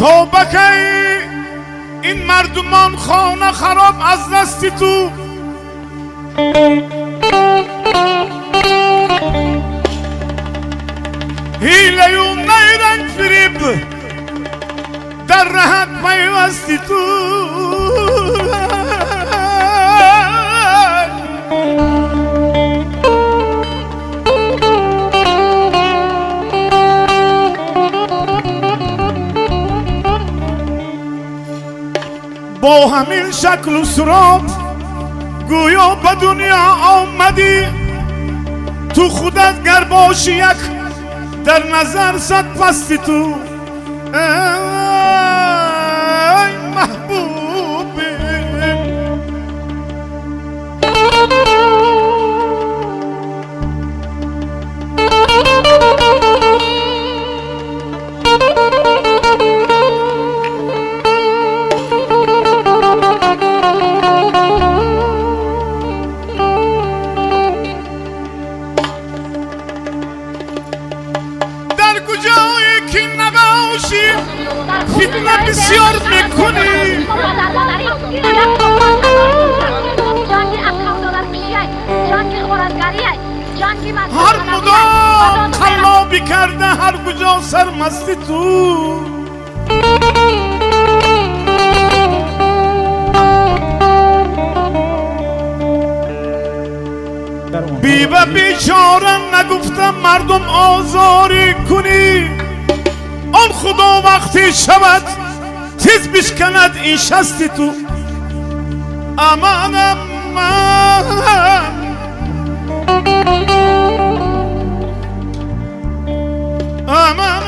توبه کی این مردمان خانه خراب از دستی تو. هیله و نیرنگ فریب در رهت پیوستی تو. با همین شکل و صورت گویا به دنیا آمدی. تو خودت گر باشی یک در نظر صد پستی تو. ای محبوبی فتنه بسیار میکنی. هر مدام خلابی کرده هر کجا سرمستی تو. بی و بیچاره نگفتم مردم آزاری کنی. آن خدا وقتی شود تیز بشکند این شستی تو. امان امان امان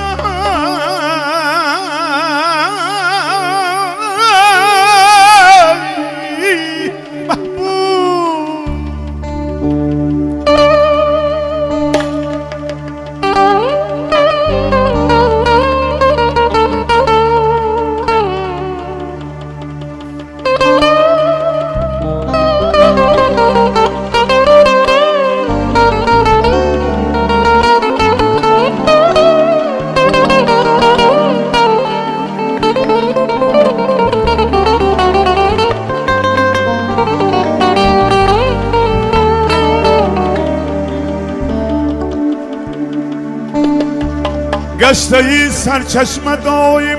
گشته ای سرچشمه دایم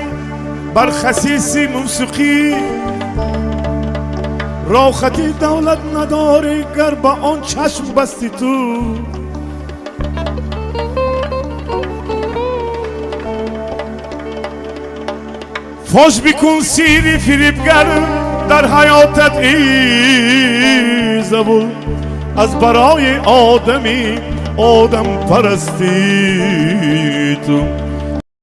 بر خسیسی موسیقی. راحتی دولت نداری گر با آن چشم بستی تو. فوش بکن سیری فریبگر در حیاتت ای زبون از برای آدمی آدم پرستی تو.